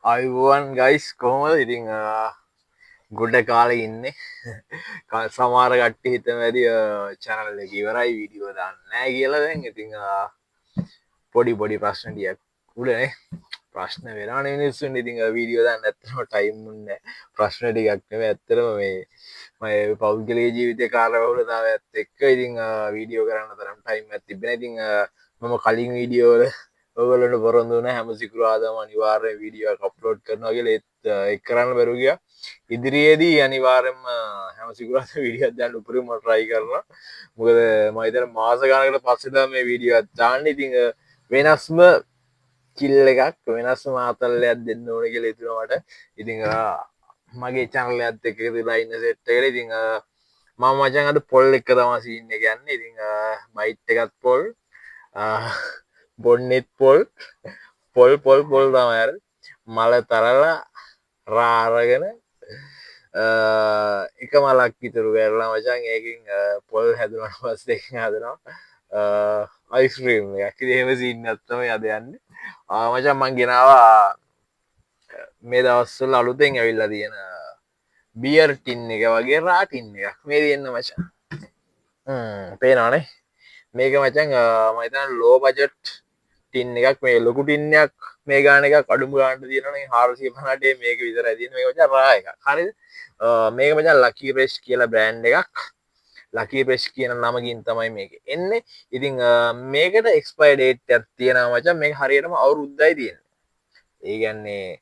Ivan guys කොහොමද ඉතිං ගොඩ කාලෙ ඉන්නේ සමාර කට්ටි හිත මැරි චැනල ඉවරයි වීඩියෝ දන්න නෑ කියලදැන් ඉතිං පොඩි ප්‍රශ්නටියක් උඩනේ ප්‍රශ්න වෙන නිස්සුන් ඉතිං වීඩියෝ දන්න ඇත්තම ටයිම්න්න ප්‍රශ්න ටිකක්නම ඇත්තරම මේ පෞද්ගලේ ජීවිත කාරවුලතාව ඇත් එක්ක ඉතිං වීඩියෝ කරන්න තරම් ටයිම් ඇතිබෙන ඉතිං මම කලින් වීඩියෝල ඔගලට පොරොන්දුන හැම සිකුරාදම අනිවාර්ය වීඩියෝ කප්ලෝඩ් කරනගේ එත් එක් කරන්න බැරුගිය ඉදිරියේදී අනිවාරෙන්ම හැම සිකුරාද විඩියත් දැන් උපරිම ට්‍රයි කරන මොකද මහිතර මාස ගනකට පස්සෙද මේ වීඩියෝ දාන්න ඉතිං වෙනස්ම කිල්ල එකක් වෙනස් මාතල්ලයක් දෙන්න ඕන කියල ඉතුරමට ඉතිං මගේ චනල ඇත් එක ලයින්න සෙට්ටකට ඉතිං මම මචන් අට පොල් එක තමසින්න ගන්න ඉතිං බයිට් එකත් පොල් බොන්නෙත් පොල් පොල් තමර මල තරලා රාරගෙන එක මලක් ඉතුරු කරලා මචන් ඒකින් පොල් හැදුවන පස් දෙක හදනවා අයිස්ක්‍රීම් එකක් එහෙම සින්න අත්තම යද යන්න මචන් මං ගෙනවා මේ දවස්සල් අලුතෙන් ඇවිල්ලා තියෙන බියර් ටින්න එක වගේ රාටින්න එකක් මේ තියෙන්න මචන් පේනානේ මේක මචන් මතන ලෝ බජට් ටින්න එකක් මේ ලොකු ටින්නයක් මේ ගාන එක අඩුම ගාන්ට තියෙන හාරසි පනටේ මේක විතර ඇතින මේ මච රා එක හරි මේක මචන් ලකී ප්‍රේශ් කියලා බ්‍රෑන්් එකක් ලකී ප්‍රේශ් කියන නමකින් තමයි මේක එන්න ඉතිං මේකට එක්ස්පයිඩේට් ඇත් තියෙන මචන් මේ හරියටම අවුරුද්දයි තියෙන ඒගන්නේ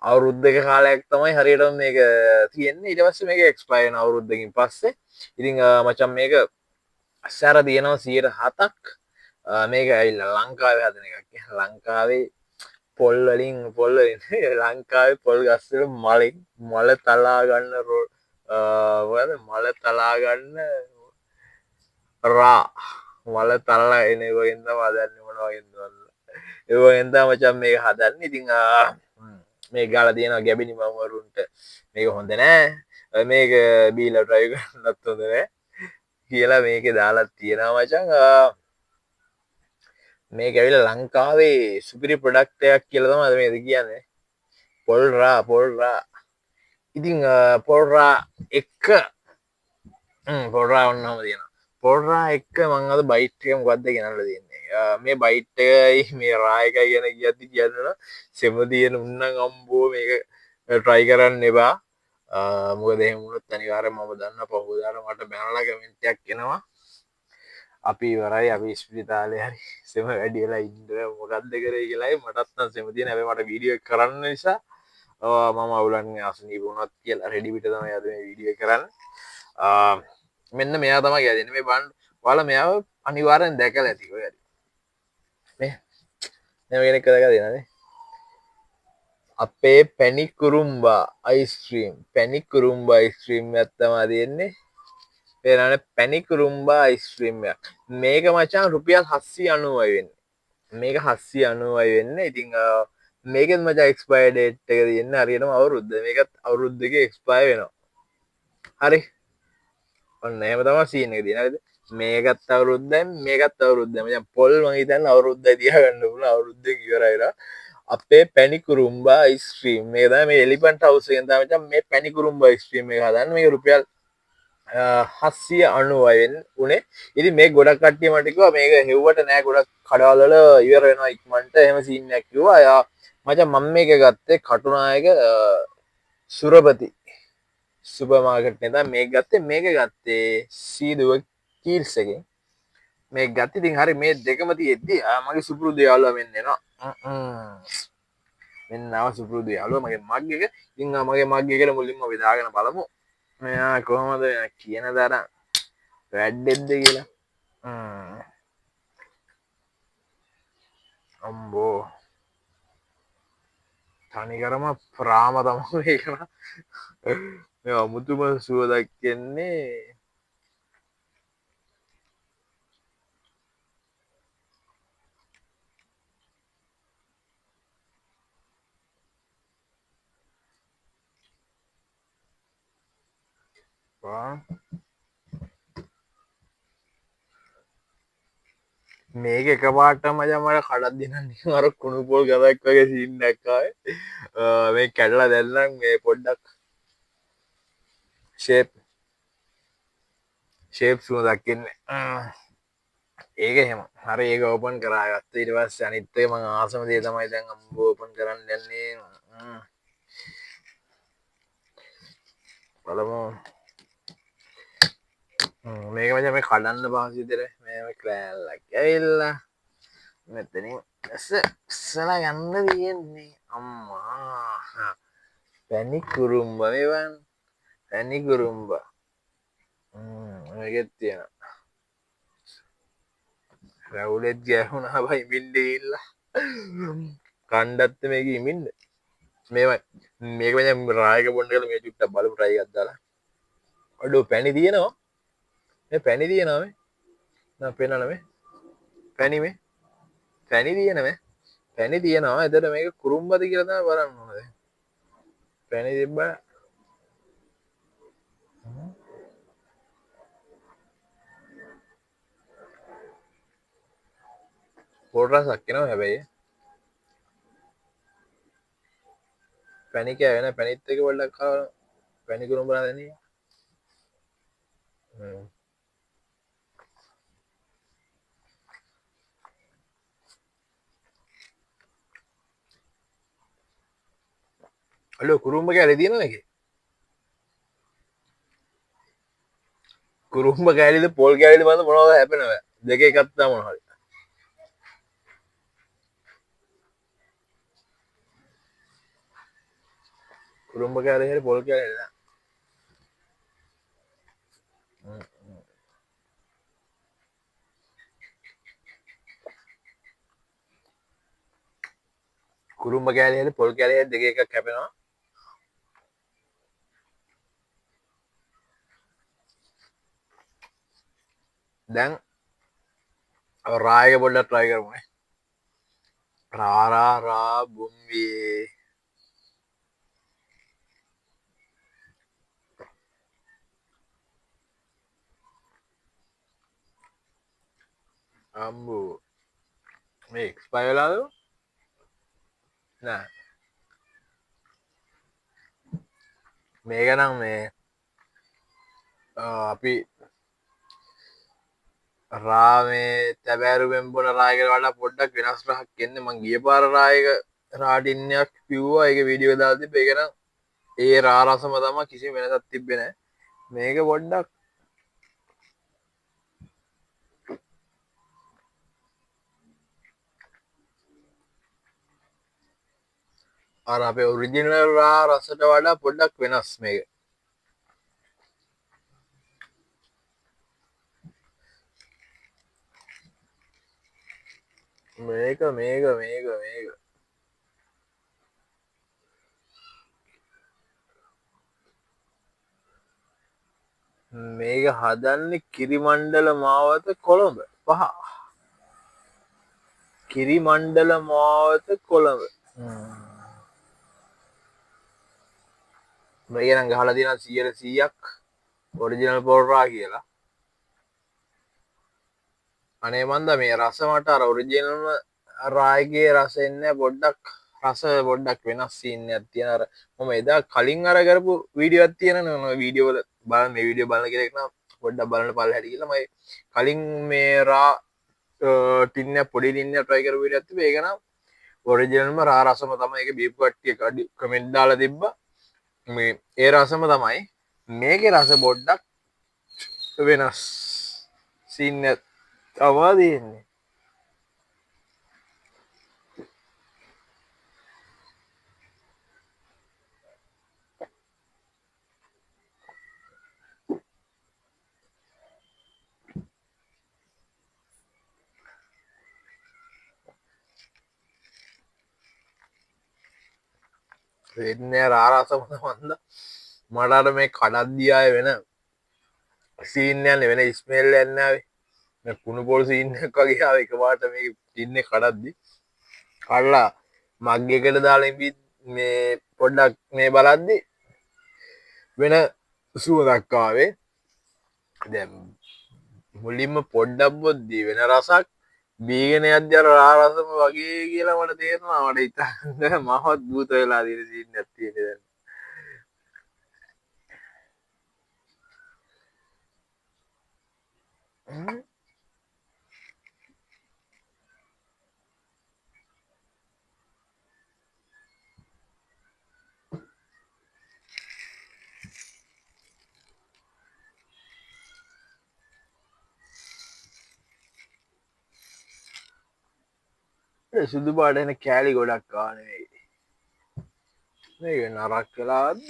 අවුරුද්ධක කාලයක් තමයි හරියට මේක තියෙන්නේ ඉටවස්ස මේක එක්ස්පයින් අවුරුද්ධකින් පස්සේ ඉතිං මචන් මේක සැර තියෙනවා 107ක් මේක ඇල්ල ලංකාව හදන එකක් ලංකාවේ පොල්වලින් පොල්ලින් ලංකාවේ පොල් ගස්සල මලින් මල තලාගන්න රෝ මල තලාගන්න රා මල තල්ලා එනවගෙන්ද වදන්න වනවාගෙන්දවන්න ඒවගෙන්ද මචන් මේ හදන්න ඉතිං මේ ගාල තියෙනවා ගැබිනි මවරුන්ට මේක හොඳ නෑ මේක බීල ට්‍රයි කරන්නත් හොඳ නෑ කියලා මේක දාලත් තියෙනවා මචන් මේ ඇවිල ලංකාවේ සුපිරි ප්‍රඩක්ටයක් කියලතම අද මේද කියන්නේ පොල්රා ඉතිං පොල්රා එක්ක පොඩරා ඔන්නම තියෙන පොල්රා එක්ක මං අද බයිට්කම ගත්ද ගෙනල්ල තියන්නේ මේ බයිට්ටයි මේ රායකයි ගැන කියති කියන්නන සෙම තියෙන උන්න ගම්බෝ මේක ට්‍රයි කරන්න එබා මොක දෙමුණත් තනිවාර මම දන්න පහුදාර මට බැනලා කමෙන්ටයක් කෙනවා අපි වරයි අපි ස්පිරිතාලය හරි සෙම වැඩියලා ඉන්ද්‍ර මොකක්ද කරේ කියලායි මටත්න සෙමතිය නැව මට වීඩිය කරන්න නිසා මම අවුලන් අසනී පුුණත් කියලා රෙඩිවිට තම යද විඩිය කරන්න මෙන්න මෙයා තම ගැදෙන මේ බන්් වල මෙයාව අනිවාරෙන් දැකල ඇතික ඇති නැගෙන කරක දෙනනේ අපේ පැණිකුරුම්බා අයිස්ත්‍රීම් පැණිකුරුම්බා යිස්ත්‍රීම් ඇත්තමා තියෙන්නේ පේරන පැණිකුරුම්බා අයිස්ත්‍රීම්යක් මේක මචාන් රුපියල් 790 වෙන්න මේක 790 වෙන්න ඉතිං මේකෙත් මචා එක්ස්පයිඩේට් එක තියන්න හරියටම අවුරුද්ධ මේකත් අවුරුද්ධක එක්ස්පයි වෙනවා හරි ඔන්න එම තම සීන දිනද මේකත් අවුරුද්දැන් මේකත් අවුරුද්ධ මචන් පොල් මහිතන් අවුරුද්ධ තියගන්න වුණ අවුරුද්ධ කිවරයිලා අපේ පැණිකුරුම්බා ස්ත්‍රීම් මේ ද මේ එලිපන්ට අවසයෙන් තමචන් මේ පැණිකුරුම්බා ස්ත්‍රීම හදන්න මේ රුපියල් 790ෙන් උනේ ඉති මේ ගොඩක් කට්ටිය මටිකවා මේක හෙව්වට නෑ ගොඩක් කඩාලල ඉවර වෙන ඉක්මන්ට එම සිීනැක්කිවා අයා මචන් මං මේක ගත්තේ කටුනායක සුරපති සුපමාගට නත මේ ගත්තේ මේක ගත්තේ සීදුව කීල්සකින් මේ ගත්තිතින් හරි මේ දෙකමති එද්දි මගේ සුපුරු දයාල්ල වෙන්නෙනවා මෙන්නාව සුපුරුදු යාලුව මගේ මක්්ගක ඉං මගේ මක්්ගකට මුලින්ම විදාගෙන බලමු මෙයා කොහොමද කියන දර වැඩ්ඩෙද්ද කියලා අම්බෝ තනිකරම ප්‍රාම තමු ඒකන මේ අමුතුම සුවදක් කියන්නේ මේක එක පාට මජමට කඩත් දෙන්න අර කුණු පොල් ගදක් වගේ සින්නක්කාව මේ කැඩලා දැන්නම් මේ පොඩ්ඩක් ෂේප් සුව දක්කන්නේ ඒක එහෙම හරි ඒක ඕපන් කරගත්ත ඊට පස්සේ අනිත් එක මම ආසම දේ තමයි දැන් ඕපන් කරන්න යන්නේ බලමු මේක මචං මේ කඩන්න පහසු විදිහට මේ කෑල්ලක් ඇවිල්ලා මෙතනින් ඉස්සලා ගන්න තියෙන්නේ අම්මා පැණි කුරුම්බ මේවන් පැණි කුරුම්බ මේකෙත් තියෙනවා රවුලෙත් ගෑහුණා බයි මින්ඩිල්ලා කණ්ඩත්ත මේක ඉමින්ද මේක මචං රායක බොන්න කියලා මේ චුට්ටක් බලමු try එකක් දාලා අඩෝ පැණි තියෙනවා මේ පැණි තියෙනවා මේ නෑ පේනවනේ මේ පැණි මේ පැණි තියෙනවා පැණි තියෙනවා එතකොට මේක කුරුම්බද කියලා තමයි බලන්න ඕනේ පැණි තිබ්බා පොල් රසක් එනවා හැබැයි පැණි කෑවෙන පැණිත් එක පොඩ්ඩක් කාලා පැණි කුරුම්බ නෑනේ අලෝ කුරුම්බ කෑලි තියෙනවද ඒකේ කුරුම්බ කෑලිද පොල් කෑලිද බලන්න මොනවද හැපෙනව දෙක එකක් තමයි මොනවා හරි කුරුම්බ කෑලි හරි පොල් කෑලි නෑ කුරුම්බ කෑලි හරි පොල් කෑලි හරි දෙක එකක් හැපෙනවා දැන් රායක පොඩ්ඩක් try කරමුනේ රා බුම්බේ අම්බෝ මේ එක්ස්පයර් වෙලාද නෑ මේක නම් මේ අපි රාමේ තැබෑරුවෙන් බොන රායකට වඩා පොඩ්ඩක් වෙනස් රහක් එන්නේ මං ගිය පාර රායක රාටින්නයක් කිව්වා ඒක වීඩියෝ දාලා තිබ්බ ඒක නම් ඒ රා රසම තමයි කිසිම වෙනසක් තිබ්බේ නැහැ මේක පොඩ්ඩක් අර අපේ ඔරිජිනල් රා රසට වඩා පොඩ්ඩක් වෙනස් මේක මේක මේක හදන්නේ කිරිමණ්ඩල මාවත කොළඹ පහ කිරිමණ්ඩල මාවත කොළඹ මේක නම් ගහලා තියෙනවා 100%ක් ඔරිජිනල් පොල්රා කියලා අනේ මන්ද මේ රස මට අර ඔරිජිනල්ම රායගේ රස එන්නේ පොඩ්ඩක් රස පොඩ්ඩක් වෙනස් සීන් එකක් තියෙන අර මම එදා කලින් අර කරපු වීඩියෝ එකක් තියෙනනේ මම වීඩියෝ වල බලන්න මේ වීඩියෝ බලන කෙනෙක් නම් පොඩ්ඩක් බලන්න පල්ලෙහාට ගිහලා මම කලින් මේ රා ටින්න පොඩි ටින්න try කරපු වීඩියෝ එකක් තිබ්බේ ඒක නම් ඔරිජිනල්ම රා රසම තමයි ඒක බීප් කට්ටිය කමෙන්ට් දාලා තිබ්බා මේ ඒ රසම තමයි මේකේ රස පොඩ්ඩක් වෙනස් සීන් එක තමා තියෙන්නේ වෙන්නේ රා රසම මන්ද මට අර මේ කඩද්දියාය වෙන සීන් යන්නේ වෙන ස්මෙල් යන්නේ ආවේ මේ කුණු පොල් සීන් එකක් වගේ ආව එකපාරට මේ ටින්නේ කඩද්දි කඩලා මග් එකට දාලා ඉපි මේ පොඩ්ඩක් මේ බලද්දි වෙන සුවඳක් ආවේ දැන් මුලින්ම පොඩ්ඩක් බොද්දි වෙන රසක් බීගෙන යද්දී අර රාරසම වගේ කියලා මට තේරෙනවා. මට හිතන්න මහත් භූත වෙලා තියෙන සීන් එකක් තියෙනවා දැන්. සුදු පාට එන කෑලි ගොඩක් ආවා නෙවෙයි. මේක නරක් වෙලාවක්ද?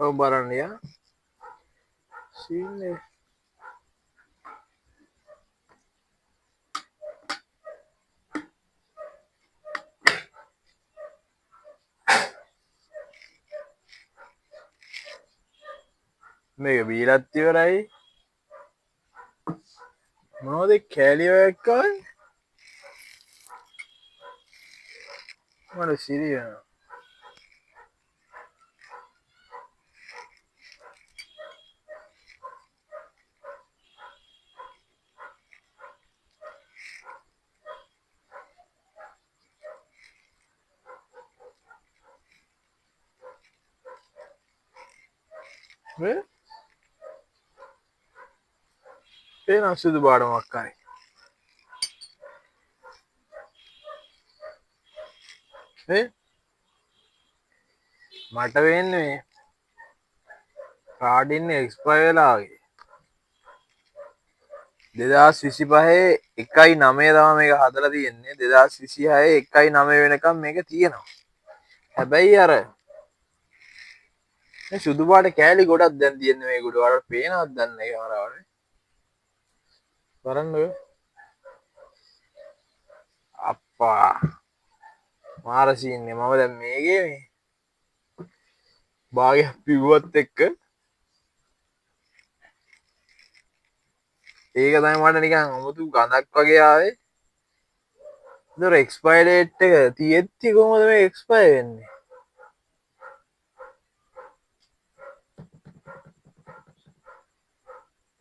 ඔව් බලන්න යා. සීන් එක මේක බීලත් ඉවරයි. මොනවද කෑලි එකක් ආවේ? මට සිරිය යනවා. මේ පේනවා සුදු පාට මොකක් හරි. මට වෙන්නේ මේ කාඩ් ඉන්නේ එක්ස්පයර් වෙලා වගේ. 2025 1.9 තමයි මේක හදලා තියෙන්නේ. 2026 1.9 වෙනකම් මේක තියෙනවා. හැබැයි අර මේ සුදු පාට කෑලි ගොඩක් දැන් තියෙන්නේ මේ ගොඩ වල පේනවද දන්නේ කැමරාවනේ. බලන්න ඔය. අප්පා මාර සීන් එක මම දැන් මේකේ මේ භාගයක් පිව්වත් එක්ක ඒක තමයි මට නිකන් අමුතු ගඳක් වගේ ආවේ. ඒතර එක්ස්පයර් ඩේට් එක තියෙද්දි කොහොමද මේ එක්ස්පයර් වෙන්නේ?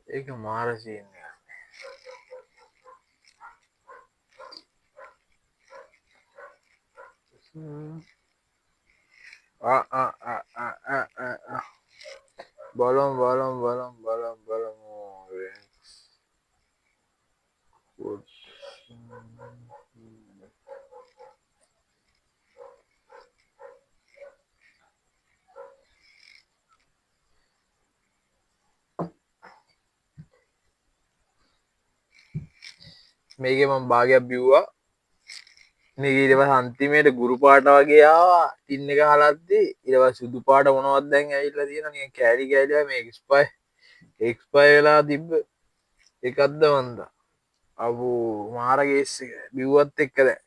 ඒක මාර සීන් එකක්. බලමු. මේකේ මම භාගයක් බිව්වා. මේක ඊට පස්සේ අන්තිමේට ගුරු පාට වගේ ආවා. ටින් එක හලද්දී ඊට පස්සේ සුදු පාට මොනවද දැන් ඇවිල්ලා තියෙනවා නිකන් කෑලි මේ එක්ස්පයර් වෙලා තිබ්බ එකක්ද වන්දා. අබෝ මාර කේස් එක බිව්වත් එක්ක දැන්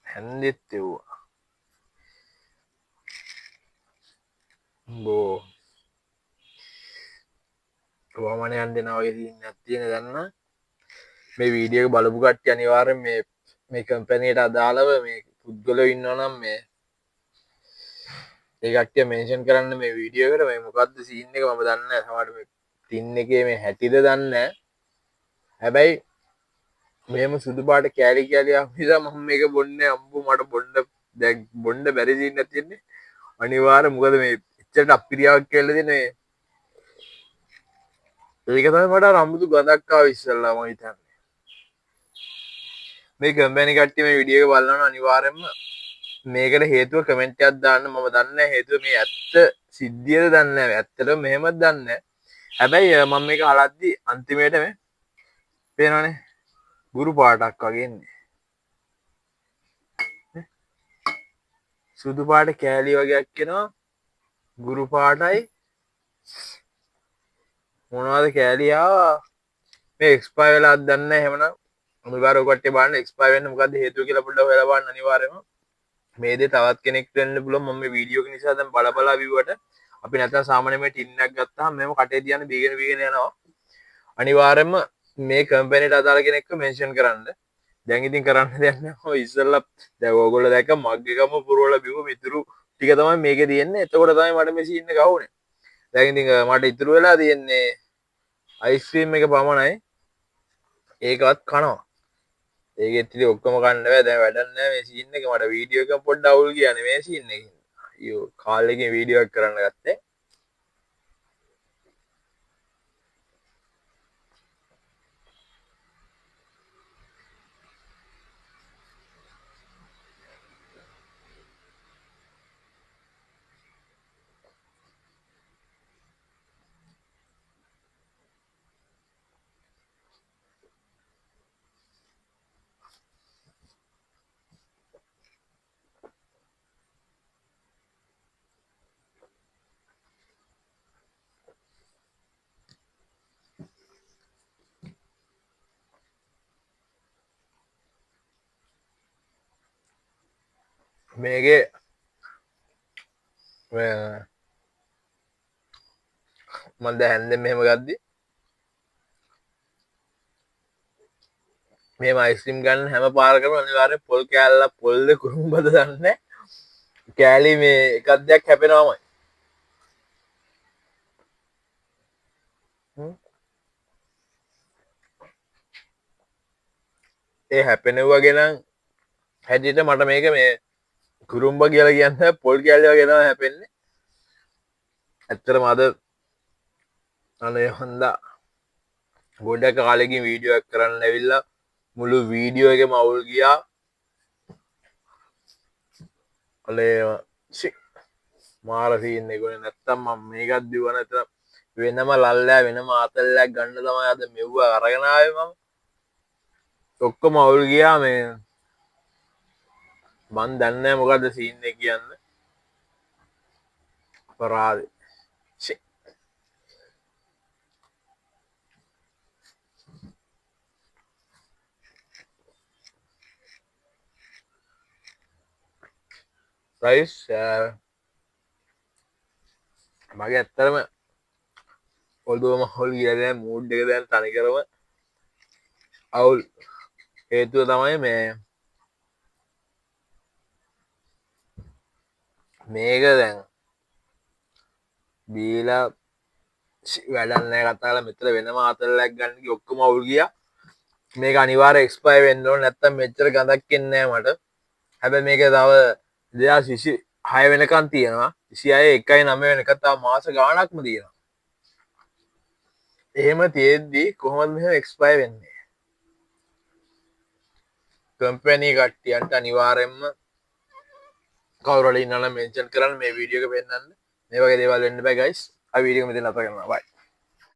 හැන්දෙත් එව්වා. බෝ වමනයන් දෙනා වගේ සීන් එකක් තියෙන දන්නා. මේ වීඩියෝ එක බලපු කට්ටිය අනිවාර්යෙන් මේ කම්පැනිට අදාළව මේ පුද්ගලයෝ ඉන්නවා නම් මේ ඒ කට්ටිය මෙන්ෂන් කරන්න මේ වීඩියෝ එකට. මේ මොකද්ද සීන් එක මම දන්නේ නැහැ. සමහරට මේ ටින් එකේ මේ හැටිද දන්නේ නැහැ. හැබැයි මෙහෙම සුදු පාට කෑලි ආව නිසා මම මේක බොන්නේ. අම්බු මට බොන්න බැරි සීන් එකක් තියෙන්නේ. අනිවාර්යෙන් මොකද මේ එච්චරට අප්පිරියාවක් කියලා දෙන මේ ඒක තමයි මට අමුතු ගඳක් ආව ඉස්සෙල්ලා මම හිතන්නේ. මේ කම්පැනි කට්ටිය මේ වීඩියෝ එක බලනවා නම් අනිවාර්යෙන්ම මේකට හේතුව කමෙන්ට් එකක් දාන්න. මම දන්නේ නැහැ හේතුව මේ ඇත්ත සිද්ධියද දන්නේ නැහැ. ඇත්තටම මෙහෙමද දන්නේ නැහැ. හැබැයි මම මේක අහලද්දි අන්තිමේට මේ පේනවනේ ගුරු පාටක් වගේ ඉන්නේ. සුදු පාට කෑලි වගේක් එනවා. ගුරු පාටයි මොනවද කෑලි ආවා. මේ එක්ස්පයර් වෙලාද දන්නේ නැහැ. එහෙමනම් අනිවාර්යව කට්ටිය බලන්න එක්ස්පයර් වෙන්න මොකද්ද හේතුව කියලා පොඩ්ඩක් හොයලා බලන්න අනිවාර්යයෙන්ම. මේ දේ තවත් කෙනෙක් වෙන්න පුළුවන්. මම මේ වීඩියෝ එක නිසා දැන් බල විව්වට අපි නැත්නම් සාමාන්‍ය මේ ටින් එකක් ගත්තාම මේව කටේ තියන්න බීගෙන යනවා. අනිවාර්යයෙන්ම මේ කම්පැනිට අදාළ කෙනෙක්ව මෙන්ෂන් කරන්න. දැන් ඉතින් කරන්න දෙයක් නැහැ. ඔය ඉස්සෙල්ලා දැන් ඕගොල්ලෝ දැක්ක මග්ගේකම පුරවල බිව්ව මිතුරු ටික තමයි මේකේ තියෙන්නේ. එතකොට තමයි මට මේ සීන් එක අහුනේ. දැන් ඉතින් මට ඉතුරු වෙලා තියෙන්නේ අයිස්ක්‍රීම් එක පමණයි. ඒකවත් කනවා. ඒකෙත් ඉතින් ඔක්කොම කන්න බෑ. දැන් වැඩක් නැහැ මේ සීන් එක. මට වීඩියෝ එක පොඩ්ඩක් අවුල් ගියානේ මේ සීන් එකේ. අයියෝ කාල් එකේ වීඩියෝ එක කරන්න ගත්තේ. මේකේ මම දැන් හැන්දෙන් මෙහෙම ගද්දි මේ අයිස්ක්‍රීම් ගන්න හැම පාරකම අනිවාර්යෙන් පොල් කෑල්ලක් පොල්ද කුරුම්බද දන්නේ කෑලි මේ එකක් දෙයක් හැපෙනවමයි. ඒ හැපෙනවා ගැන හැටියට මට මේක මේ කුරුම්බ කියලා කියන්න පොල් කෑල්ල වගේ තමයි හැපෙන්නේ. ඇත්තටම අද අනේ හොඳා ගොඩක් කාලෙකින් වීඩියෝ එකක් කරන්න ඇවිල්ලා මුළු වීඩියෝ එකම අවුල් ගියා. අනේ මාර සීන් එක උනේ නැත්තම් මම මේකත් දිව නැතර වෙනම ලල්ලෑ වෙනම ආතල්ලයක් ගන්න තමයි අද මෙව්ව අරගෙන ආවේ මම. ඔක්කොම අවුල් ගියා මේ මන් දන්නේ නැහැ මොකද්ද සීන් එක කියන්න. අපරාධේ. රයිස් මගේ ඇත්තරම ඔල්දුවම හොල් ගිය දැන් මූඩ් එක දැන් තනිකරම අවුල්. හේතුව තමයි මේක දැන් බීලා වැඩක් නැහැ කතාලා මෙතන වෙනම ආතල්ලයක් ගන්න ගිය ඔක්කොම අවුල් ගියා. මේක අනිවාර්යෙන් එක්ස්පයර් වෙන්න ඕන නැත්තම් මෙච්චර ගඳක් එන්නේ නැහැ මට. හැබැයි මේක තව 2026 වෙනකන් තියෙනවා. 26/1/9 වෙනකන් තව මාස ගාණක්ම තියෙනවා. එහෙම තියෙද්දි කොහොමද මෙහෙම එක්ස්පයර් වෙන්නේ? කම්පැනි කට්ටියන්ට අනිවාර්යෙන්ම කවුරු හරි ඉන්නවා නම් මෙන්ෂන් කරන්න මේ වීඩියෝ එක පෙන්නන්න. මේ වගේ දේවල් වෙන්න බෑ ගයිස්. ආ වීඩියෝ එක මෙතන නතර කරනවා. බයි.